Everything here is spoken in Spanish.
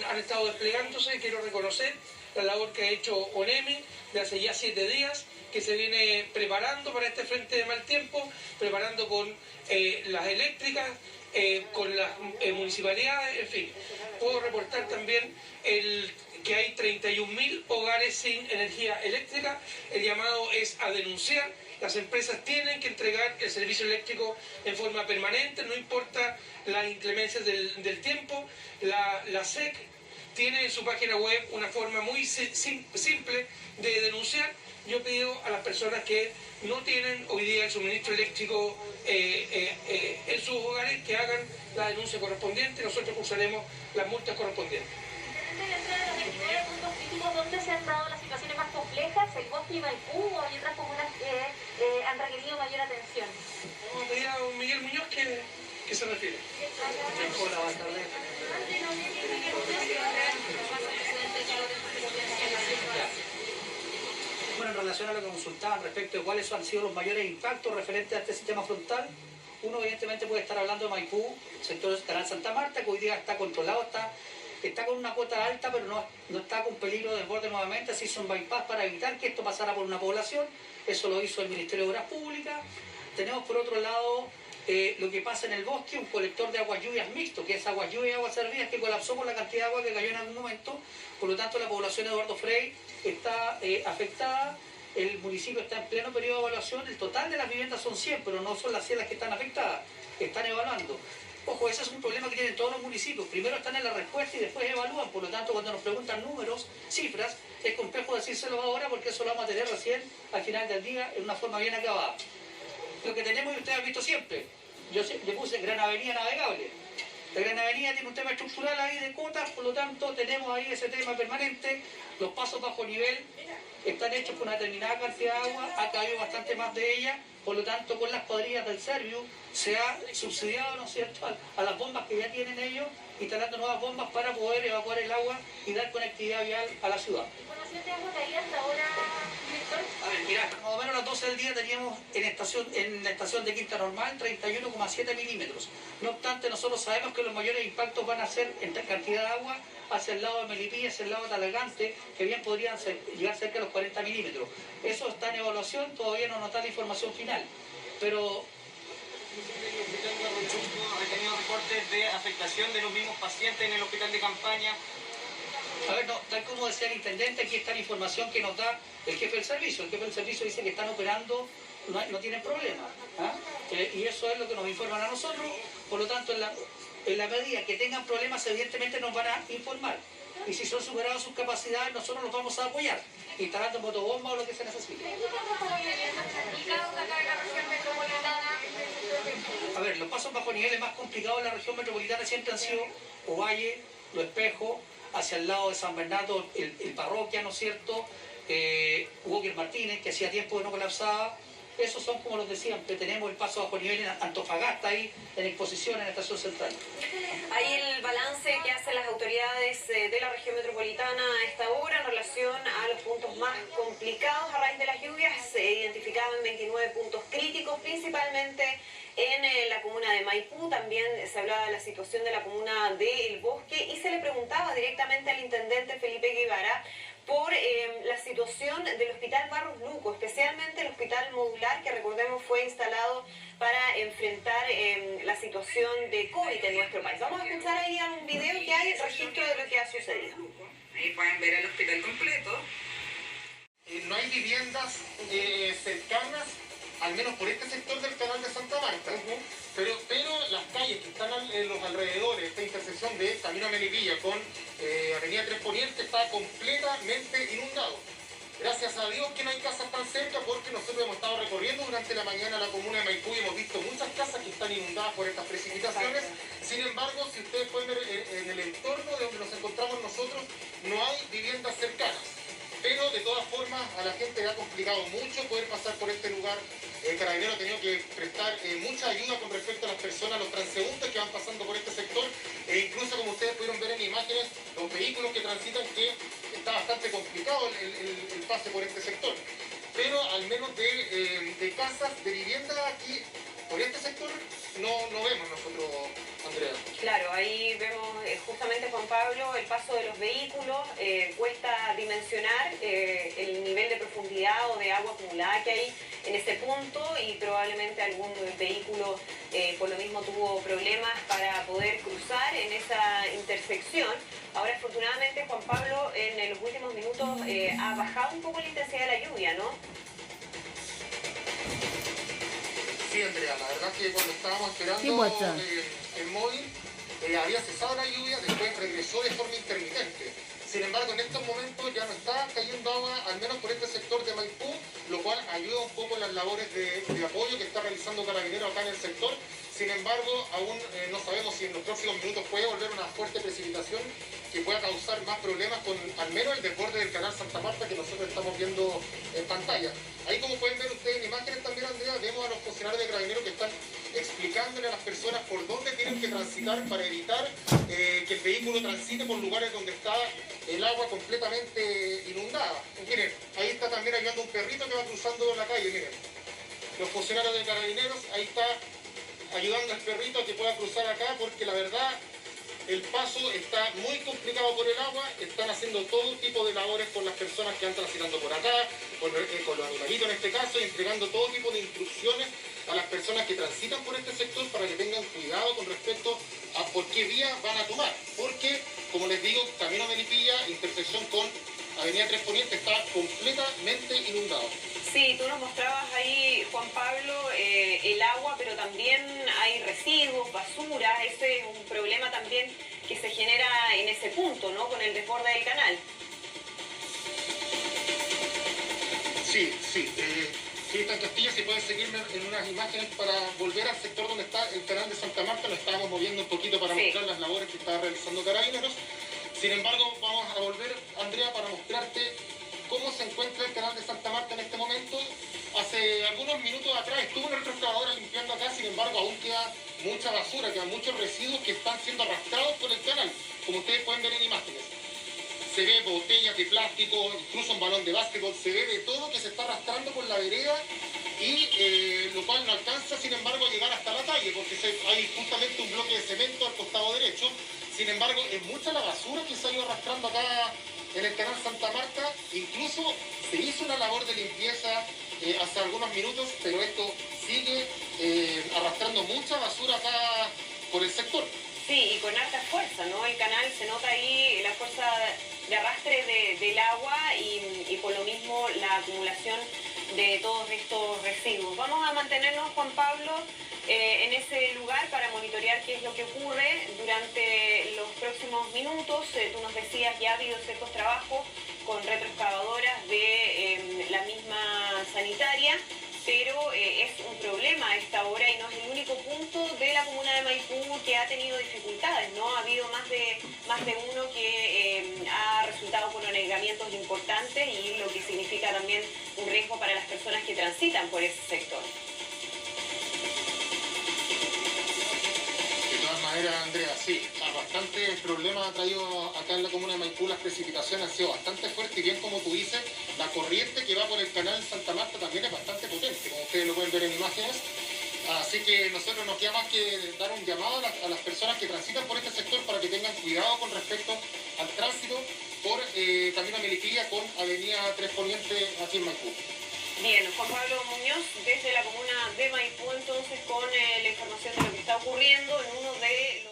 Han estado desplegándose. Quiero reconocer la labor que ha hecho ONEMI de hace ya 7 días, que se viene preparando para este frente de mal tiempo, preparando con las eléctricas, con las municipalidades, en fin. Puedo reportar también que hay 31.000 hogares sin energía eléctrica. El llamado es a denunciar. Las empresas tienen que entregar el servicio eléctrico en forma permanente, no importa las inclemencias del tiempo. La SEC tiene en su página web una forma muy simple de denunciar. Yo pido a las personas que no tienen hoy día el suministro eléctrico en sus hogares que hagan la denuncia correspondiente. Nosotros usaremos las multas correspondientes. Dentro de los 29 puntos críticos, ¿dónde se han dado las situaciones más complejas? ¿El Bosque y Maipú o hay otras comunas que han requerido mayor atención? Vamos a pedir a don Miguel Muñoz que se refiere. Bueno, en relación a lo que consultaban respecto de cuáles han sido los mayores impactos referentes a este sistema frontal, uno evidentemente puede estar hablando de Maipú, sector del Canal Santa Marta, que hoy día está controlado, está con una cuota alta, pero no está con peligro de desborde nuevamente. Se hizo un bypass para evitar que esto pasara por una población. Eso lo hizo el Ministerio de Obras Públicas. Tenemos por otro lado lo que pasa en el bosque, un colector de aguas lluvias mixto, que es aguas lluvias y aguas servidas, que colapsó por la cantidad de agua que cayó en algún momento. Por lo tanto, la población de Eduardo Frei está afectada. El municipio está en pleno periodo de evaluación. El total de las viviendas son 100, pero no son las 100 las que están afectadas. Están evaluando. Ojo, ese es un problema que tienen todos los municipios. Primero están en la respuesta y después evalúan. Por lo tanto, cuando nos preguntan números, cifras, es complejo decírselo ahora porque eso lo vamos a tener recién al final del día en una forma bien acabada. Lo que tenemos, y ustedes han visto siempre, yo le puse Gran Avenida Navegable. La Gran Avenida tiene un tema estructural ahí de cotas, por lo tanto tenemos ahí ese tema permanente. Los pasos bajo nivel están hechos con una determinada cantidad de agua, ha caído bastante más de ella. Por lo tanto, con las cuadrillas del Serviu se ha subsidiado, ¿no es cierto?, a las bombas que ya tienen ellos, instalando nuevas bombas para poder evacuar el agua y dar conectividad vial a la ciudad. ¿Información de agua caída hasta ahora, director? A ver, mira, más o menos a las 12 del día teníamos en la estación de Quinta Normal 31,7 milímetros. No obstante, nosotros sabemos que los mayores impactos van a ser en cantidad de agua hacia el lado de Melipilla, hacia el lado de Talagante, que bien podrían llegar cerca de los 40 milímetros. Eso está en evaluación, todavía no nos da la información final, pero... ¿Ha tenido reportes de afectación de los mismos pacientes en el hospital de campaña? A ver, no, tal como decía el intendente, aquí está la información que nos da el jefe del servicio. El jefe del servicio dice que están operando, no tienen problema. Y eso es lo que nos informan a nosotros. Por lo tanto, en la medida que tengan problemas, evidentemente nos van a informar. Y si son superadas sus capacidades, nosotros los vamos a apoyar, instalando motobombas o lo que se necesite. A ver, los pasos bajo niveles más complicados de la región metropolitana siempre han sido Ovalle, Los Espejos, hacia el lado de San Bernardo, el Parroquia, ¿no es cierto? Walker Martínez, que hacía tiempo que no colapsaba. Esos son, como los decían, que tenemos el paso bajo nivel en Antofagasta, ahí en exposición en la estación central. Ahí el balance que hacen las autoridades de la región metropolitana a esta hora en relación a los puntos más complicados a raíz de las lluvias. Se identificaban 29 puntos críticos, principalmente en la comuna de Maipú. También se hablaba de la situación de la comuna de El Bosque y se le preguntaba directamente al intendente Felipe Guevara por la situación del Hospital Barros Luco, especialmente el hospital modular que, recordemos, fue instalado para enfrentar la situación de COVID en nuestro país. Vamos a escuchar ahí un video que hay registro de lo que ha sucedido. Ahí pueden ver el hospital completo. No hay viviendas cercanas, al menos por este sector del canal de Santa Marta, pero las calles que están en los alrededores, esta intersección de Camino a Melipilla con Avenida Tres Poniente, está completamente inundado. Gracias a Dios que no hay casas tan cerca, porque nosotros hemos estado recorriendo durante la mañana la comuna de Maipú y hemos visto muchas casas que están inundadas por estas precipitaciones. Sin embargo, si ustedes pueden ver en el entorno de donde nos encontramos nosotros, no hay viviendas cercanas. Pero de todas formas a la gente le ha complicado mucho poder pasar por este lugar. El Carabinero ha tenido que prestar mucha ayuda con respecto a las personas, los transeúntes que van pasando por este sector, e incluso, como ustedes pudieron ver en imágenes, los vehículos que transitan, que está bastante complicado el pase por este sector. Pero al menos de casas, de viviendas aquí por este sector no vemos nosotros Andrea. Claro, ahí vemos justamente, Juan Pablo, el paso de los vehículos. Cuesta dimensionar el nivel de profundidad o de agua acumulada que hay en ese punto, y probablemente algún vehículo por lo mismo tuvo problemas para poder cruzar en esa intersección. Ahora, afortunadamente, Juan Pablo, en los últimos minutos ha bajado un poco la intensidad de la lluvia, ¿no? Sí, Andrea, la verdad que cuando estábamos esperando el móvil, había cesado la lluvia, después regresó de forma intermitente. Sin embargo, en estos momentos ya no está cayendo agua, al menos por este sector de Maipú, lo cual ayuda un poco en las labores de apoyo que está realizando Carabineros acá en el sector. Sin embargo, aún no sabemos si en los próximos minutos puede volver una fuerte precipitación que pueda causar más problemas con al menos el desborde del canal Santa Marta que nosotros estamos viendo en pantalla. Ahí, como pueden ver ustedes en imágenes también, Andrea, vemos a los funcionarios de Carabineros que están explicándole a las personas por dónde tienen que transitar para evitar que el vehículo transite por lugares donde está el agua completamente inundada. Miren, ahí está también ayudando un perrito que va cruzando la calle, miren. Los funcionarios de Carabineros, ahí está ayudando al perrito a que pueda cruzar acá, porque la verdad el paso está muy complicado por el agua. Están haciendo todo tipo de labores con las personas que van transitando por acá, con los animalitos en este caso, y entregando todo tipo de instrucciones a las personas que transitan por este sector para que tengan cuidado con respecto a por qué vía van a tomar. Porque, como les digo, Camino Melipilla, intersección con Avenida Tres Poniente, está completamente inundado. Sí, tú nos mostrabas ahí, Juan Pablo, el agua, pero también hay residuos, basura. Ese es un problema también que se genera en ese punto, ¿no? Con el desborde del canal. Sí. Cristian Castilla, si puedes seguirme en unas imágenes para volver al sector donde está el canal de Santa Marta. Lo estábamos moviendo un poquito para mostrar las labores que está realizando Carabineros. Sin embargo, vamos a volver, Andrea, para mostrarte cómo se encuentra el canal de Santa Marta en este momento. Hace algunos minutos atrás estuvo una retroexcavadora limpiando acá, sin embargo aún queda mucha basura, quedan muchos residuos que están siendo arrastrados por el canal, como ustedes pueden ver en imágenes. Se ve botellas de plástico, incluso un balón de básquetbol, se ve de todo que se está arrastrando por la vereda, y lo cual no alcanza, sin embargo, a llegar hasta la calle, porque hay justamente un bloque de cemento al costado derecho. Sin embargo, es mucha la basura que se ha ido arrastrando acá en el canal Santa Marta. Incluso se hizo una labor de limpieza hace algunos minutos, pero esto sigue arrastrando mucha basura acá por el sector. Sí, y con harta fuerza, ¿no? El canal, se nota ahí la fuerza de arrastre del agua y por lo mismo la acumulación de todos estos residuos. Vamos a mantenernos, Juan Pablo, en ese lugar para monitorear qué es lo que ocurre durante los próximos minutos. Tú nos decías, ya ha habido ciertos trabajos con retroexcavadoras de la misma sanitaria, pero es un problema a esta hora y no es el único punto de la comuna de Maipú que ha tenido dificultades, ¿no? Ha habido más de uno que ha resultado con anegamientos importantes, y lo que significa también un riesgo para las personas que transitan por ese sector. De todas maneras, Andrea, sí, bastantes problemas ha traído acá en la comuna de Maipú. Las precipitaciones han sido bastante fuertes, y bien como tú dices, la corriente que va por el canal Santa Marta también es bastante potente, como ustedes lo pueden ver en imágenes. Así que nosotros nos queda más que dar un llamado a las personas que transitan por este sector para que tengan cuidado con respecto al tránsito por Camino Melipilla con Avenida Tres Poniente aquí en Maipú. Bien, Juan Pablo Muñoz, desde la comuna de Maipú, entonces, con la información de lo que está ocurriendo en uno de los